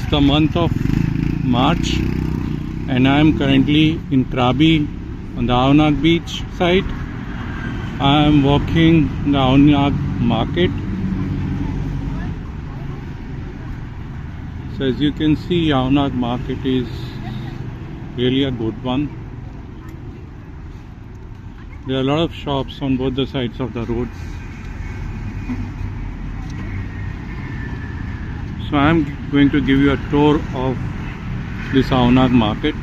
the month of March and I am currently in Krabi on the Aonag beach side. I am walking the Aonag market. So as you can see, Aonag market is really a good one. There are a lot of shops on both the sides of the road. So I am going to give you a tour of this Aonag market.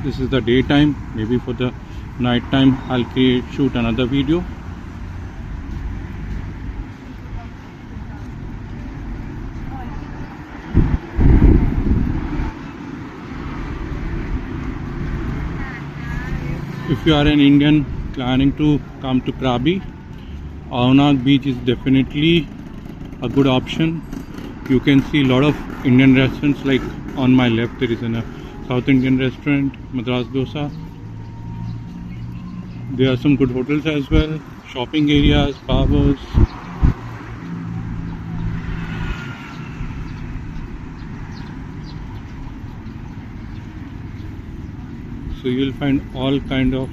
This is the daytime. Maybe for the night time I'll shoot another video. If you are an Indian planning to come to Krabi, Aonag beach is definitely a good option. You can see a lot of Indian restaurants, like on my left there is a South Indian restaurant, Madras Dosa. There are some good hotels as well, shopping areas, barbers. So you will find all kind of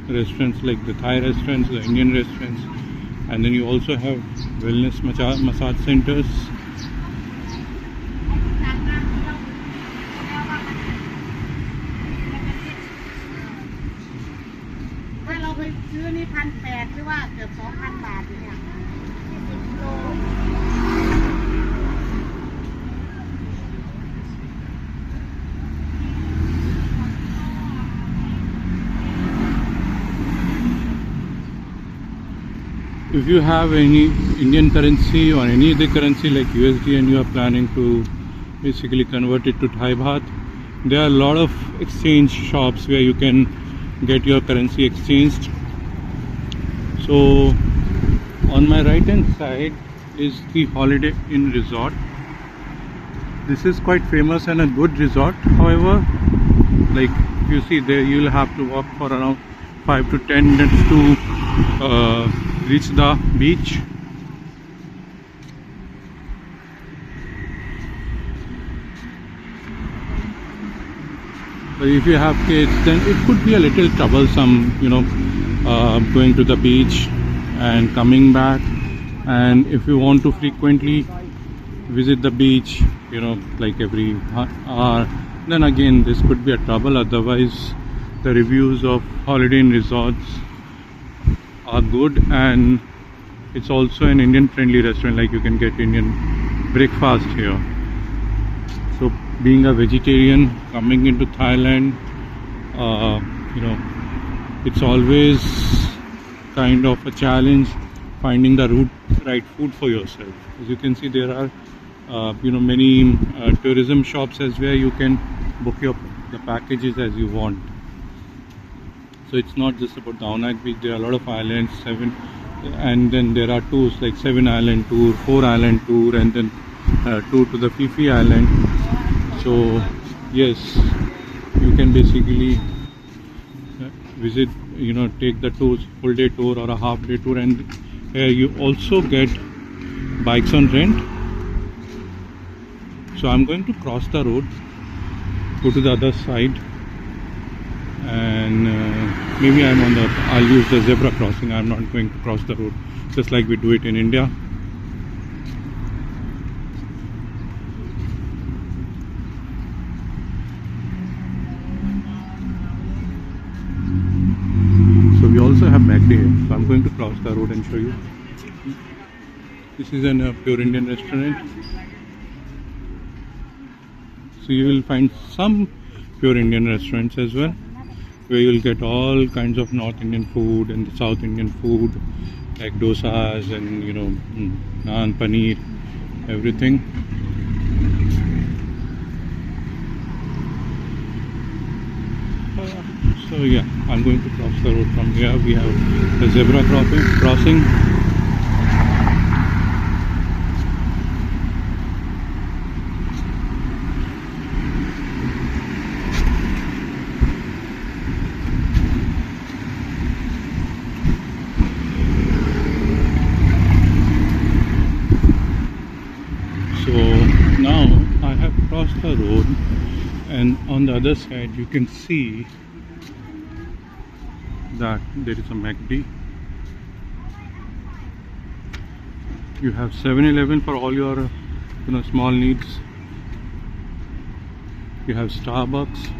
restaurants, like the Thai restaurants, the Indian restaurants, and then you also have wellness massage centers. If you have any Indian currency or any other currency like USD and you are planning to basically convert it to Thai baht, there are a lot of exchange shops where you can get your currency exchanged. So on my right hand side is the Holiday Inn Resort. This is quite famous and a good resort. However, like you see there, you will have to walk for around 5 to 10 minutes to reach the beach. But if you have kids, then it could be a little troublesome, going to the beach and coming back. And if you want to frequently visit the beach, like every hour, then again this could be a trouble. Otherwise, the reviews of Holiday Inn Resorts are good, and it's also an Indian friendly restaurant. Like you can get Indian breakfast here. So being a vegetarian coming into Thailand, it's always kind of a challenge finding the right food for yourself. As you can see, there are many tourism shops as where you can book the packages as you want. So it's not just about the Aonag beach. There are a lot of islands, and then there are tours like 7 island tour, 4 island tour, and then tour to the Phi Phi Island. So yes, you can basically visit, take the tours, full day tour or a half day tour, and here you also get bikes on rent. So I'm going to cross the road, go to the other side, and maybe I'll use the zebra crossing. I'm not going to cross the road just like we do it in India. So we also have McD here. So I'm going to cross the road and show you. This is a pure Indian restaurant. So you will find some pure Indian restaurants as well, where you will get all kinds of North Indian food and South Indian food, like dosas and naan, paneer, everything. So yeah, I'm going to cross the road from here. We have the zebra crossing. across the road, and on the other side you can see that there is a McD. You have 7-Eleven for all your small needs. You have Starbucks.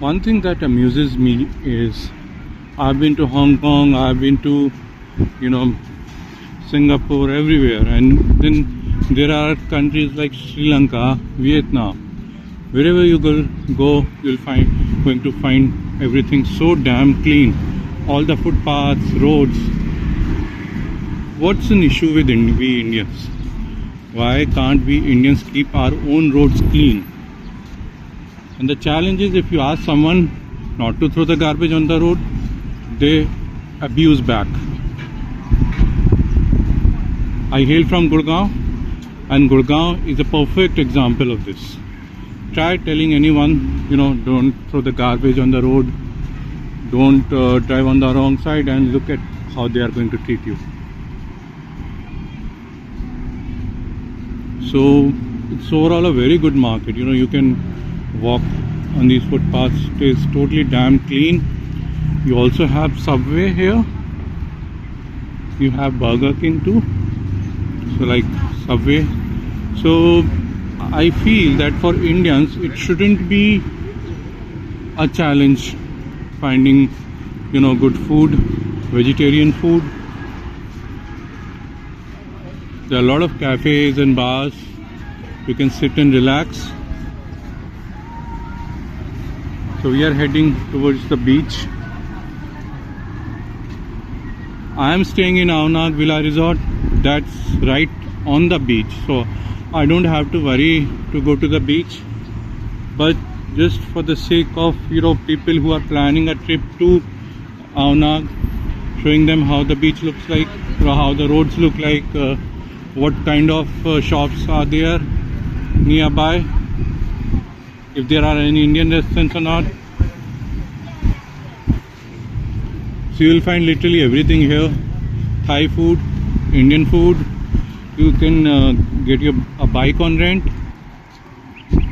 One thing that amuses me is I've been to Hong Kong, I've been to Singapore, everywhere, and then there are countries like Sri Lanka, Vietnam. Wherever you go, you'll going to find everything so damn clean. All the footpaths, roads. What's an issue with we Indians? Why can't we Indians keep our own roads clean? And the challenge is, if you ask someone not to throw the garbage on the road, they abuse back. I hail from Gurgaon, and Gurgaon is a perfect example of this. Try telling anyone, don't throw the garbage on the road, don't drive on the wrong side, and look at how they are going to treat you. So it's overall a very good market. You can walk on these footpaths. It is totally damn clean. You also have Subway here. You have Burger King too. So like Subway. So I feel that for Indians it shouldn't be a challenge finding good food, vegetarian food. There are a lot of cafes and bars. You can sit and relax. So we are heading towards the beach. I am staying in Aonag Villa Resort. That's right on the beach, so I don't have to worry to go to the beach. But just for the sake of people who are planning a trip to Aonag, showing them how the beach looks like, how the roads look like, what kind of shops are there nearby, if there are any Indian restaurants or not. So you will find literally everything here. Thai food, Indian food. You can get a bike on rent.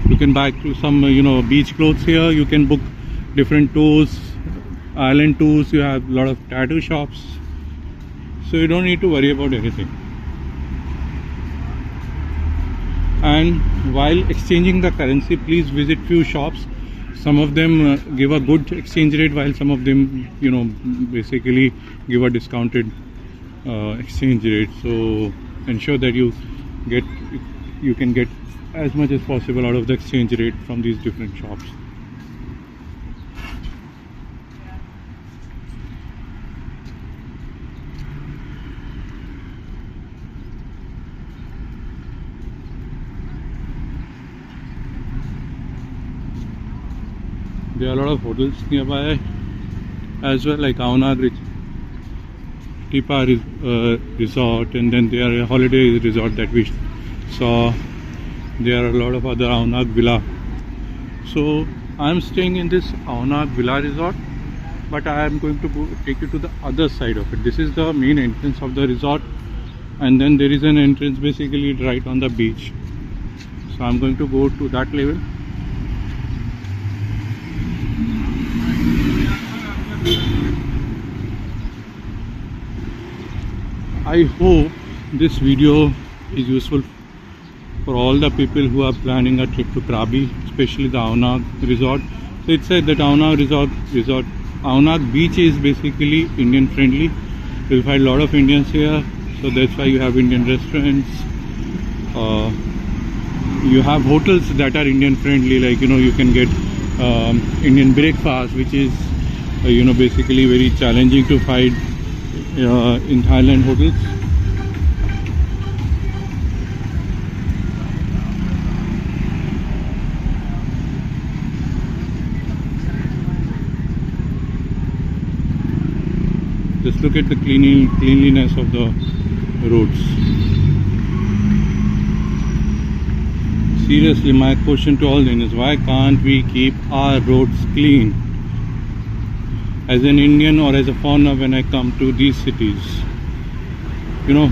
You can buy some beach clothes here. You can book different tours, island tours. You have a lot of tattoo shops, so you don't need to worry about anything. And while exchanging the currency, please visit few shops. Some of them give a good exchange rate, while some of them basically give a discounted exchange rate. So ensure that you can get as much as possible out of the exchange rate from these different shops. There are a lot of hotels nearby as well, like Aonag Tipa Resort, and then there are a holiday resort that we saw. There are a lot of other Aonag Villa. So I am staying in this Aonag Villa Resort, but I am going to take you to the other side of it. This is the main entrance of the resort, and then there is an entrance basically right on the beach. So I am going to go to that level. I hope this video is useful for all the people who are planning a trip to Krabi, especially the Aonag Resort. So it said that Aonag Aonag Beach is basically Indian friendly. You'll find a lot of Indians here, so that's why you have Indian restaurants. You have hotels that are Indian friendly, like you can get Indian breakfast, which is basically very challenging to find in Thailand hotels. Just look at the cleanliness of the roads. Seriously, my question to all Indians is, why can't we keep our roads clean? as an Indian or as a foreigner, when I come to these cities, you know,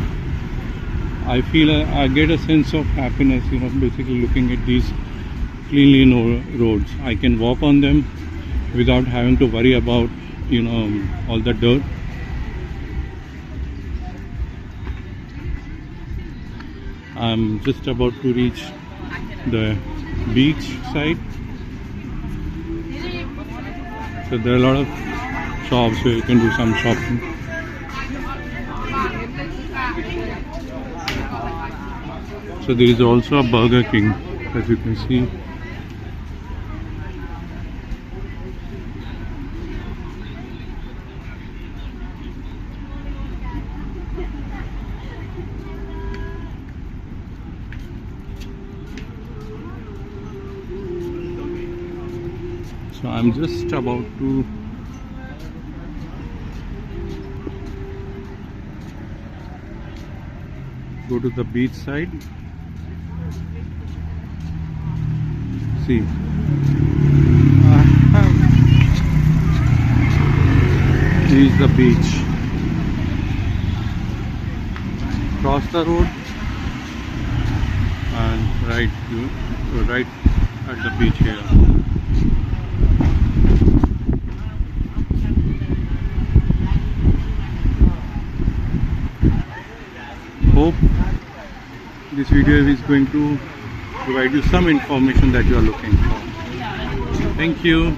I feel I get a sense of happiness, you know, basically looking at these cleanly roads. I can walk on them without having to worry about, you know, all the dirt. I'm just about to reach the beach side. So there are a lot of shops where you can do some shopping. So there is also a Burger King, as you can see. So I'm just about to go to the beach side. See, this is the beach. Cross the road and right at the beach here. Hope this video is going to provide you some information that you are looking for. Thank you.